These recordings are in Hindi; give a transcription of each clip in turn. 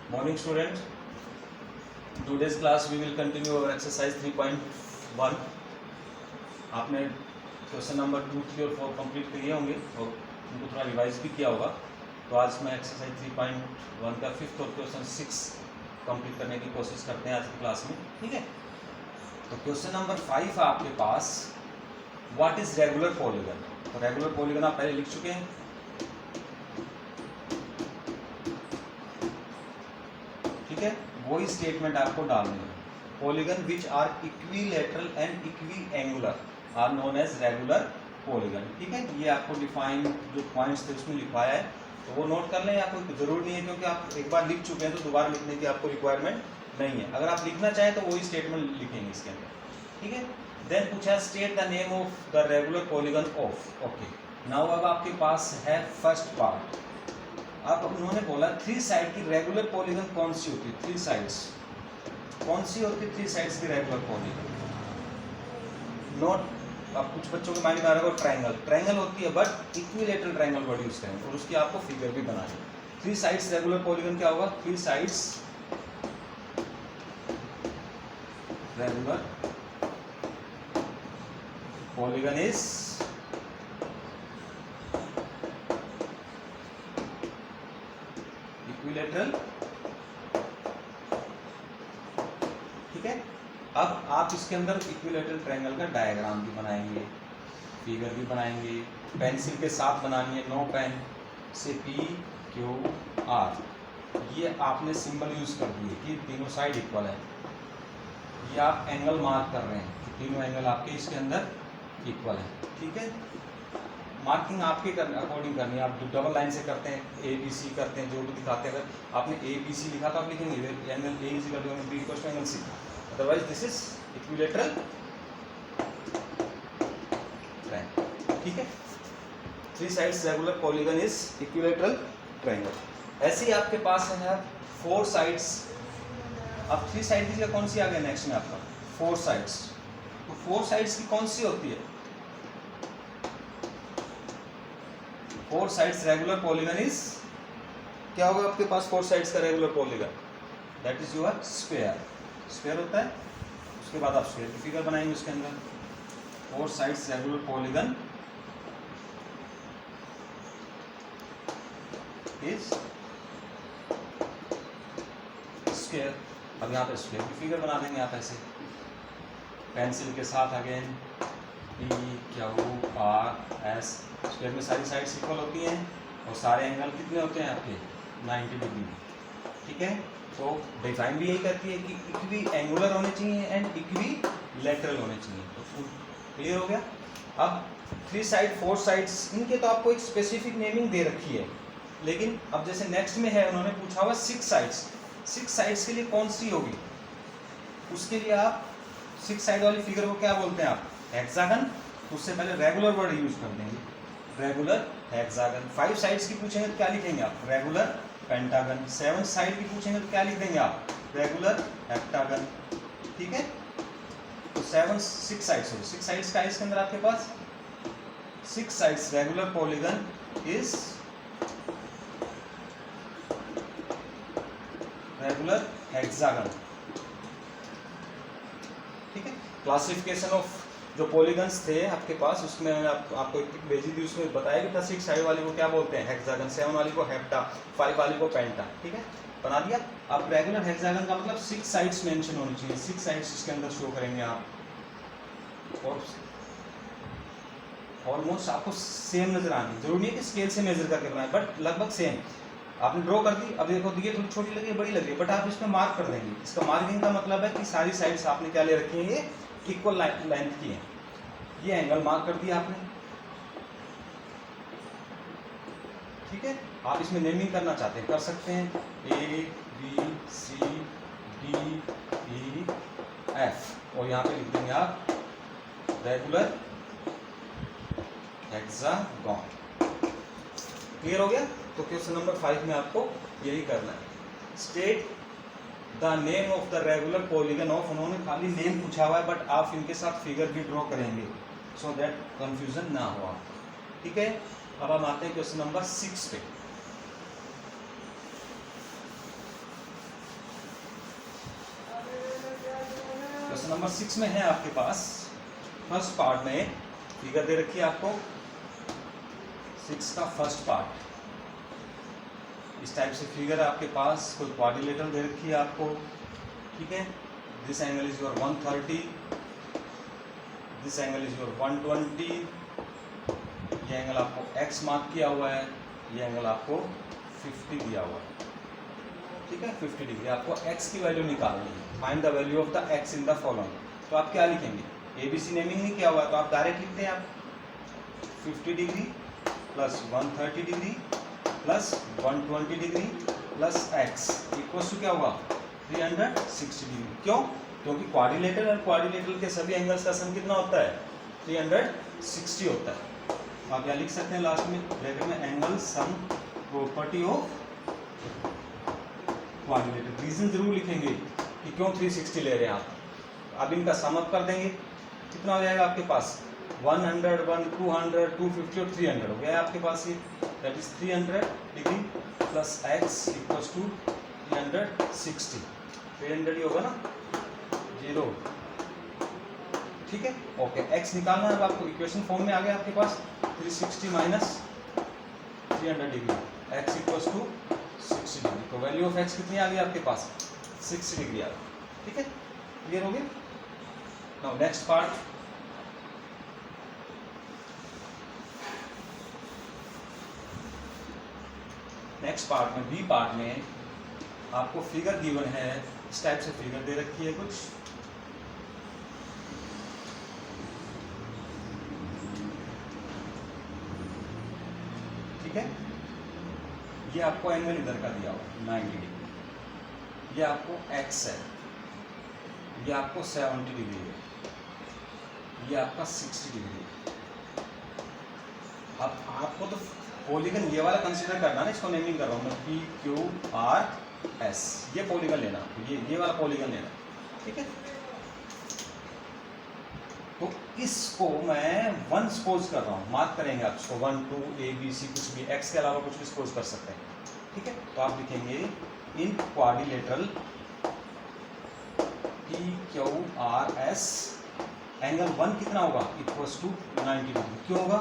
Morning student, today's class we will continue our exercise 3.1. आपने क्वेश्चन नंबर 2, 3 और 4 कंप्लीट किए होंगे और उनको थोड़ा रिवाइज भी किया होगा। तो आज मैं एक्सरसाइज 3.1 का 5th और क्वेश्चन 6 कंप्लीट करने की कोशिश करते हैं आज की क्लास में, ठीक है। तो क्वेश्चन नंबर 5 है आपके पास, व्हाट इज रेगुलर पॉलीगन। तो रेगुलर पॉलीगन आप पहले लिख चुके हैं, ठीक है। वही स्टेटमेंट आपको डालनी है। Polygon which are equilateral and equiangular are known as regular polygon, ठीक है। ये आपको डिफाइन जो पॉइंट्स थे उसमें लिखवाया है, तो वो नोट कर लें। आपको जरूर नहीं है क्योंकि आप एक बार लिख चुके हैं तो दोबारा लिखने की आपको रिक्वायरमेंट नहीं है। अगर आप लिखना चाहें तो वही स्टेटमेंट लिखेंगे इसके अंदर, ठीक है। देन पूछा state the name of the regular polygon of, okay. Now अब आपके पास है फर्स्ट पार्ट। अब उन्होंने बोला 3 साइड की रेगुलर पॉलीगन कौन सी होती है, 3 साइड्स कौन सी होती है, 3 साइड्स की रेगुलर पॉलीगन। नोट, अब कुछ बच्चों के माइंड में आ रहा है ट्रायंगल होती है, but equilateral triangle word use करेंगे और उसकी आपको फिगर भी बनानी है। 3 साइड्स रेगुलर पॉलीगन क्या होगा, 3 sides regular polygon is equilateral, ठीक है। अब आप इसके अंदर इक्विलैटरल ट्रायंगल का डायग्राम भी बनाएंगे, फिगर भी बनाएंगे, पेंसिल के साथ बनानी है, नो पेन से P Q R, ये आपने सिंबल यूज कर दिए कि तीनों साइड इक्वल है। ये आप एंगल मार्क कर रहे हैं कि तीनों एंगल आपके इसके अंदर इक्वल है, ठीक है। मार्किंग आपके अकॉर्डिंग करनी है। आप जो डबल लाइन से करते हैं, ABC करते हैं, जो भी दिखाते हैं, अगर आपने ABC लिखा तो आप लिखेंगे angle A is equal to angle B equal to angle C, otherwise this is equilateral triangle, ठीक है। 3 sides regular polygon is equilateral triangle. ऐसे ही आपके पास है 4 साइड्स। अब 3 साइड की जगह कौन सी आ गया नेक्स्ट में आपका 4 साइड्स। तो 4 साइड्स की कौन सी होती है, 4 साइड्स रेगुलर पॉलीगन इज, क्या होगा आपके पास 4 साइड्स का regular polygon, that is your square. Square होता है, उसके बाद आप स्क्वायर की फिगर बनाएंगे उसके अंदर। 4 sides regular polygon is square. अब यहाँ पे स्क्वायर की फिगर बना देंगे आप ऐसे, पेंसिल के साथ again P Q R S। Square में सारी साइड्स इक्वल होती हैं और सारे एंगल कितने होते हैं आपके 90 डिग्री, ठीक है। तो डिफाइन भी यही करती है कि इक्वी एंगुलर होने चाहिए एंड इक्वी लेटरल होने चाहिए। तो क्लियर हो गया। अब 3 साइड 4 साइड्स, इनके तो आपको एक स्पेसिफिक नेमिंग दे रखी है, लेकिन अब जैसे नेक्स्ट में है उन्होंने पूछा हुआ 6 साइड्स। 6 साइड्स के लिए कौन सी होगी, उसके लिए आप 6 साइड वाली फिगर को क्या बोलते हैं आप, हेक्सागन। उससे पहले रेगुलर वर्ड यूज कर देंगे, रेगुलर हेक्सागन। 5 साइड्स की पूछेंगे तो क्या लिखेंगे आप, रेगुलर पेंटागन। 7 साइड की पूछेंगे तो क्या लिख देंगे आप, रेगुलर हेप्टागन, ठीक है। तो 6 साइड्स हो, 6 साइड्स का इसके अंदर आपके पास 6 sides regular polygon is regular hexagon, ठीक है। क्लासिफिकेशन ऑफ जो पॉलीगन्स थे आपके पास, उसमें आपको एक भेजी थी, उसमें बताया भी था 6 साइड वाली को क्या बोलते हैं, हेक्सागन। 7 वाली को हेप्टा, 5 वाली को पेंटा, ठीक है, बना दिया। अब रेगुलर हेक्सागन का मतलब 6 साइड्स मेंशन होनी चाहिए, 6 साइड्स इसके अंदर शो करेंगे आप, और ऑलमोस्ट आपको सेम नजर आनी, जरूरी नहीं है कि स्केल से मेजर करके बनाए, बट लगभग सेम। आपने ड्रॉ कर दी, अब देखो ये थोड़ी छोटी लग रही है, बड़ी लग रही है, बट आप इसमें मार्क कर देंगे। इसका मार्किंग का मतलब है कि सारी साइड्स आपने क्या ले रखी है, ये इक्वल लेंथ की है। ये एंगल मार्क कर दिया आपने, ठीक है। आप इसमें नेमिंग करना चाहते हैं कर सकते हैं, A B C D E F, और यहाँ पे लिख देंगे आप रेगुलर हेक्सागन। क्लियर हो गया। तो क्वेश्चन नंबर 5 में आपको यही करना है, state the name of the regular polygon of. उन्होंने खाली नेम पूछा हुआ है, बट आप इनके साथ फिगर भी ड्रॉ करेंगे सो दैट कंफ्यूजन ना हो, ठीक है। अब हम आते हैं क्वेश्चन नंबर 6 पे। क्वेश्चन नंबर 6 में है आपके पास फर्स्ट पार्ट में फिगर दे रखी है आपको 6 का फर्स्ट पार्ट। इस टाइप से फिगर है आपके पास, कोई क्वाड्रिलेटरल दे रखी है आपको, ठीक है। This angle is your 130, this angle is your 120, ये एंगल आपको x मार्क किया हुआ है, ये एंगल आपको 50 दिया हुआ है, ठीक है। 50 डिग्री आपको x की वैल्यू निकालनी है। Find the value of the x in the following. तो आप क्या लिखेंगे, ABC नेमिंग नहीं किया हुआ है तो आप डायरेक्ट लिखते हैं आप 50 degree plus 130 degree plus 120 degree plus x equals to क्या होगा 360 डिग्री। क्यों? क्योंकि क्वाड्रिलेटरल और क्वाड्रिलेटरल के सभी एंगल्स का सम कितना होता है 360 होता है। आप यहाँ लिख सकते हैं लास्ट में ब्रैकेट में angle sum property of quadrilateral. Reason जरूर लिखेंगे कि क्यों 360 ले रहे हैं आप। अब इनका सम अप कर देंगे, कितना हो जाएगा आपके पास 100, 200, 250 और 300 हो गया है आपके पास ये, that is 300 degree plus x equals to 360। 300 ही होगा ना, 0, ठीक है। ओके, x निकालना है अब आपको, इक्वेशन फॉर्म में आ गया आपके पास 360 minus 300 degree, x equals to 60 degree. तो वैल्यू ऑफ x कितनी आ गई आपके पास 60 डिग्री आ गई, ठीक है। क्लियर हो गया। Now next part, next part में बी पार्ट में आपको फिगर गिवन है, इस टाइप से फिगर दे रखी है कुछ, ठीक है। ये आपको एंगल इधर का दिया हुआ 90 डिग्री, ये आपको x है, ये आपको 70 डिग्री है, ये आपका 60 डिग्री है। अब आपको तो पॉलीगन ये वाला कंसीडर करना ना, इसको नेमिंग कर रहा हूँ मैं PQRS, ये पॉलीगन लेना, ये वाला पॉलीगन लेना, ठीक है। तो इसको मैं 1 सपोज कर रहा हूँ, मार्क करेंगे आप इसको 1, 2, A, B, C कुछ भी, x के अलावा कुछ भी सपोज कर सकते हैं, ठीक है। तो आप लिखेंगे इन क्वाड्रिलेटरल PQRS एंगल 1 कितना होगा इक्वल्स टू 90 डिग्री। क्यों होगा?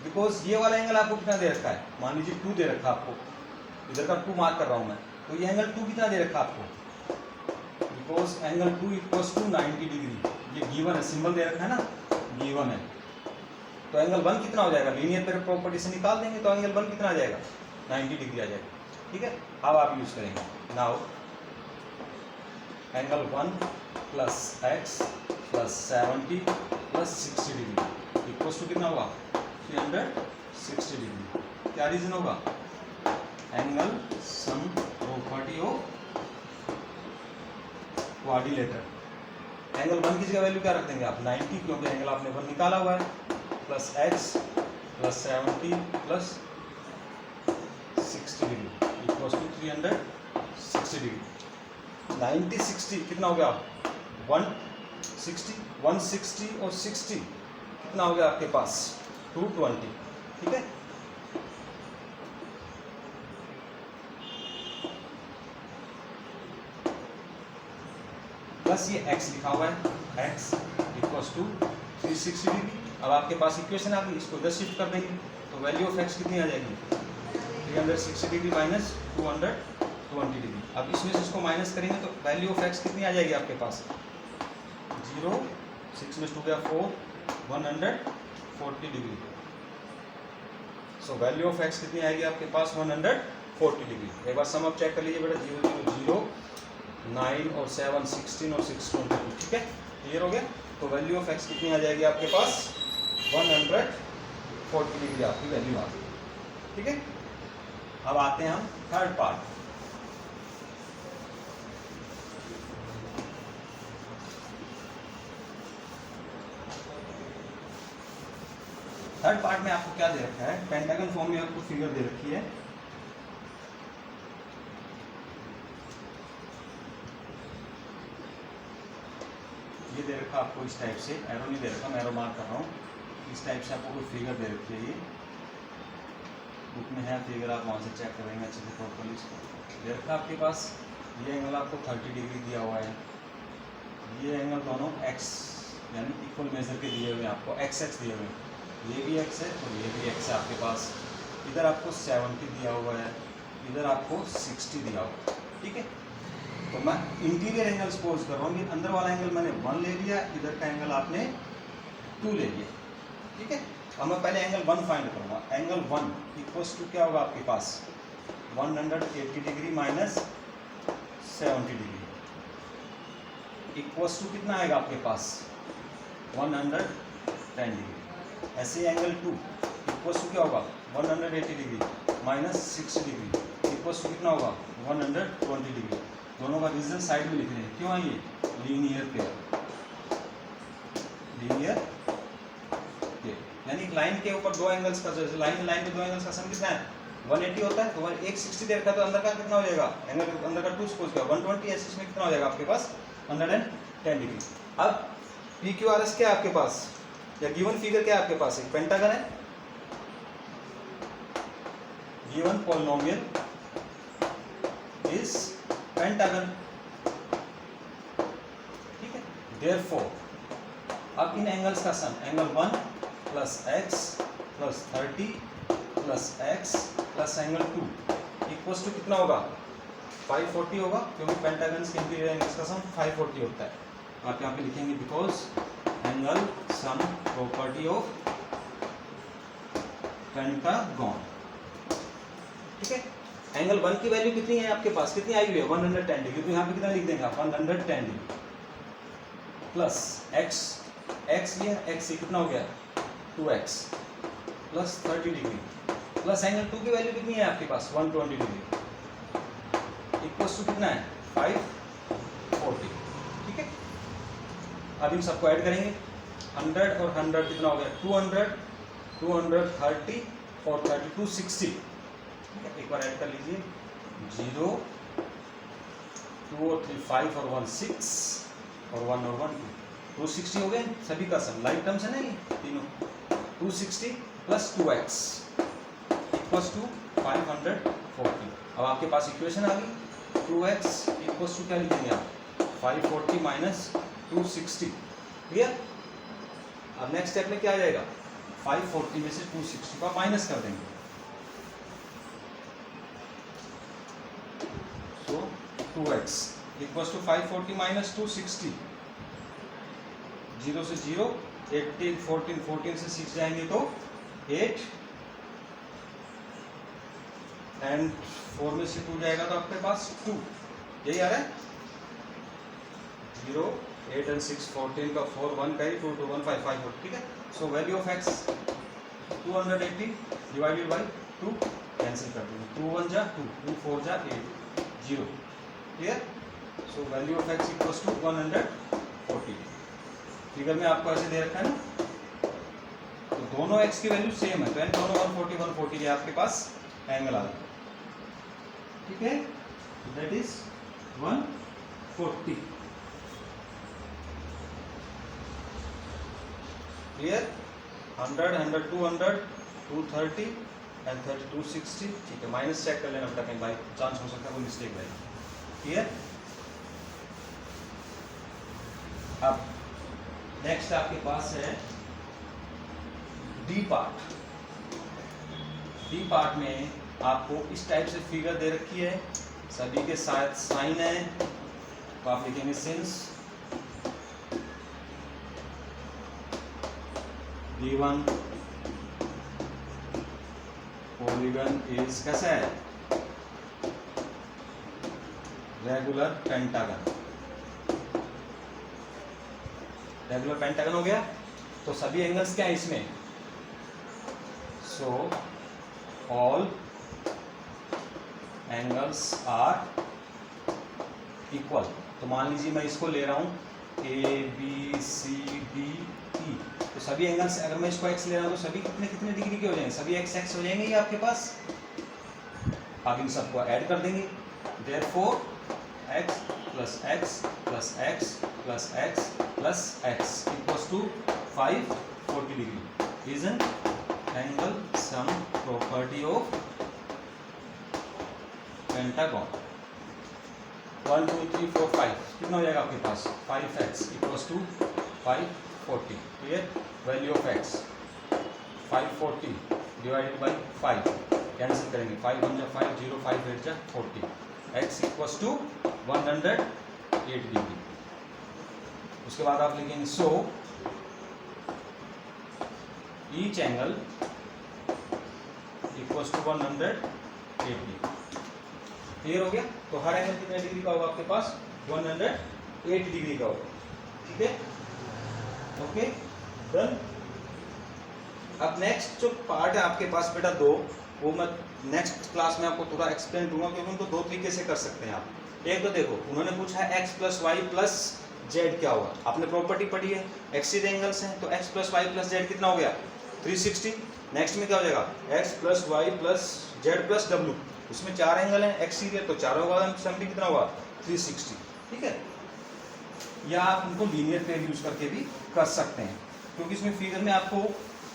बिकॉज ये वाला एंगल आपको कितना दे रखा है, मान लीजिए 2 दे रखा आपको, इधर का 2 मार्क कर रहा हूँ मैं, तो ये एंगल 2 कितना दे रखा आपको, because angle 2 equals to 90 degree, ये गिवन है, सिंबल दे रखा है ना, गिवन है। तो एंगल 1 कितना हो जाएगा, लीनियर पेयर प्रॉपर्टी से निकाल देंगे तो एंगल 1 कितना आ जाएगा 90 डिग्री आ जाएगा, ठीक है। अब आप यूज करेंगे now angle 1 plus x plus 70 plus 60 degree equals to कितना होगा 360 डिग्री। क्या रीजन होगा, angle sum property of quadrilateral. Angle 1 की जगह वैल्यू क्या रख देंगे आप 90, क्योंकि एंगल आपने 1 निकाला हुआ है, plus x plus 70 plus 60 degree equals to 360 degree. 90 60 कितना हो गया 160, 160 और 60 कितना हो गया आपके पास 220, ठीक है। बस ये x लिखा हुआ है, x इक्वल्स टू 360 डिग्री। अब आपके पास इक्वेशन आ गई, इसको इधर शिफ्ट कर देंगे तो वैल्यू ऑफ x कितनी आ जाएगी 360 डिग्री माइनस 220 डिग्री। अब इसमें से इसको माइनस करेंगे तो वैल्यू ऑफ x कितनी आ जाएगी आपके पास 0, 6 में 2 गया 4, 140 degree. So value of x कितनी आएगी आपके पास 140 डिग्री। एक बार सम अप चेक कर लीजिए बेटा, 0, 0, 0, 9 और 7, 16 और 6, 22, ठीक है। क्लियर हो गया। तो वैल्यू ऑफ x कितनी आ जाएगी आपके पास 140 डिग्री आपकी वैल्यू आ गई, ठीक है। अब आते हैं हम थर्ड पार्ट। थर्ड पार्ट में आपको क्या दे रखा है, पेंटागन फॉर्म में आपको फिगर दे रखी है, ये दे रखा आपको इस टाइप से, एरो नहीं दे रखा, मैं एरो मार्क कर रहा हूँ, इस टाइप से आपको कोई फिगर दे रखी है, ये बुक में है फिगर, आप वहाँ से चेक करेंगे अच्छे से प्रॉपर्ली। इसको दे रखा आपके पास, ये एंगल आपको 30 डिग्री दिया हुआ है, ये एंगल दोनों x यानी इक्वल मेजर के दिए हुए हैं आपको, x दिए हुए हैं, ये भी x है और ये भी x है आपके पास। इधर आपको 70 दिया हुआ है, इधर आपको 60 दिया हुआ है, ठीक है। तो मैं इंटीरियर एंगल सपोज कर रहा हूँ, अंदर वाला एंगल मैंने 1 ले लिया, इधर का एंगल आपने 2 ले लिया, ठीक है। अब मैं पहले एंगल 1 फाइंड करूँगा। एंगल 1 इक्वल्स टू क्या होगा आपके पास, 180 degree minus 70 degree equals to कितना आएगा आपके पास, 110 डिग्री। ऐसे एंगल 2 इक्वल्स टू क्या होगा, 180 degree minus 60 degree equals to कितना होगा, 120 डिग्री। दोनों का रीजन साइड में लिख रहे हैं, क्यों है ये, लीनियर पेयर, लीनियर पेयर यानी लाइन के ऊपर दो एंगल्स का, जैसे लाइन के दो एंगल्स का सम कितना है, 180 होता है, तो 160 दे रखा है, तो अंदर का कितना हो जाएगा, एंगल अंदर का 2 सपोज किया 120, ऐसे इसमें कितना हो जाएगा आपके पास 110 डिग्री। अब PQRS क्या है आपके पास, या गिवन फिगर क्या है आपके पास, एक पेंटागन है, गिवन पॉलिनोमियल इज पेंटागन, ठीक है। देयरफॉर अब इन एंगल्स का sum, angle 1 plus x plus 30 plus x plus angle 2 equals to कितना होगा, 540 होगा, क्योंकि पेंटागन के इंटीरियर एंगल्स का सम 540 होता है। आप यहाँ पे लिखेंगे because angle sum property of pentagon, ठीक है। एंगल 1 की वैल्यू कितनी है आपके पास, कितनी आई हुई है, 110 डिग्री, तो यहाँ पे कितना लिख देंगे आप, 110 डिग्री प्लस x लिया, x कितना हो गया 2x plus 30 degree plus angle 2 की वैल्यू कितनी है आपके पास, 120 डिग्री इक्वल्स टू कितना है, 540, ठीक है। अब इन सबको ऐड करेंगे, 100 और 100 कितना हो गया, 200, 230 और 30 260, ठीक है। एक बार ऐड कर लीजिए, 0 2 और 3 5 और 1 6 और 1 और 1 2 260 हो गए सभी का सम, लाइक टर्म्स है ना ये तीनों, 260 प्लस 2x इक्वल्स टू 540। अब आपके पास इक्वेशन आ गई, 2x इक्वल्स टू क्या लिखेंगे आप, 540 माइनस 260, क्लियर। अब नेक्स्ट स्टेप में क्या आ जाएगा, 540 में से 260 का माइनस कर देंगे, सो 2x इक्वल्स टू 540 माइनस 260, 0 से 0 18 14 14 से 6 जाएंगे तो 8 एंड 4 में से 2 जाएगा तो आपके पास 2, यही आ रहा है, 0 8 एंड 6 14 का 4 1 का 2 2 1 5 5 4, ठीक है। सो value of x 280 divided by 2 cancel कर देंगे, 2 1 जा 2 2 4 जा 8 0, clear. So value of x equals to 140। Figure में आपको ऐसे दे रखा है ना, तो दोनों x की वैल्यू सेम है, तो इन दोनों 140 140 के आपके पास एंगल आ गया, ठीक है, दैट इज 140, क्लियर। 100 100 200 230 एंड 30 260, ठीक है। माइनस चेक कर लेना बेटा, कहीं बाई चांस हो सकता है कोई मिस्टेक रहे, क्लियर। अब नेक्स्ट आपके पास है डी पार्ट। डी पार्ट में आपको इस टाइप से फिगर दे रखी है, सभी के साथ साइन है, तो आप लिखेंगे सिंस गिवन पॉलीगन इज कैसा है, रेगुलर पेंटागन, रेगुलर पेंटागन हो गया, तो सभी एंगल्स क्या है इसमें, so all angles are equal. तो मान लीजिए मैं इसको ले रहा हूँ A B C D E, तो सभी एंगल्स, अगर मैं इसको x ले रहा हूँ तो सभी कितने कितने डिग्री के हो जाएंगे, सभी x हो जाएंगे ये आपके पास। आप इन सबको ऐड कर देंगे, therefore x plus x plus x plus x plus x equals to 540 degree is an angle sum property of pentagon, 1 2 3 4 5 कितना हो जाएगा आपके पास 5x equals to 540। Clear? Value of x 540 divided by 5 cancel करेंगे 5 1 जा 5 0 5 8 जा 40 x इक्वल्स टू 108 डिग्री। उसके बाद आप लिखेंगे so each angle equals to 108 degree. Clear हो गया? तो हर एंगल कितने डिग्री का होगा आपके पास 108 डिग्री का होगा। ठीक है, ओके डन। अब नेक्स्ट जो पार्ट है आपके पास बेटा दो, वो मैं नेक्स्ट क्लास में आपको थोड़ा एक्सप्लेन दूंगा, क्योंकि उनको दो तरीके से कर सकते हैं आप। एक तो देखो उन्होंने पूछा है x plus Y plus Z क्या होगा। आपने प्रॉपर्टी पढ़ी है एक्सिस एंगल्स हैं, तो x plus Y plus Z कितना हो गया 360। नेक्स्ट में क्या हो जाएगा x plus Y plus Z plus W, उसमें चार एंगल हैं एक्सीरियर, तो चारों का सम भी कितना होगा 360। ठीक है, या आप उनको लीनियर पेयर यूज करके भी कर सकते हैं, क्योंकि इसमें फिगर में आपको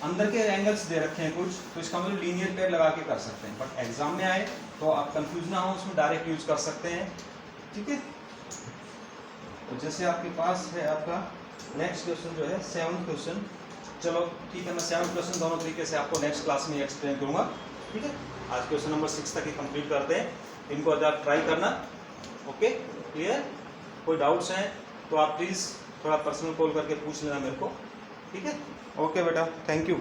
अंदर के एंगल्स दे रखे हैं कुछ, तो इसका मतलब लीनियर पेयर लगा के कर सकते हैं। बट एग्जाम में आए तो आप कंफ्यूज ना हो, उसमें डायरेक्ट यूज कर सकते हैं। ठीक है, तो जैसे आपके पास है आपका नेक्स्ट क्वेश्चन जो है 7th क्वेश्चन। चलो ठीक है, मैं 7th क्वेश्चन दोनों तरीके से आपको नेक्स्ट क्लास में एक्सप्लेन करूंगा। ठीक है, आज क्वेश्चन नंबर 6 तक ही कंप्लीट करते हैं, इनको आज आप ट्राई करना। Okay clear? कोई डाउट्स हैं तो आप प्लीज़ थोड़ा पर्सनल कॉल करके पूछ लेना मेरे को। ठीक है, ओके बेटा, थैंक यू।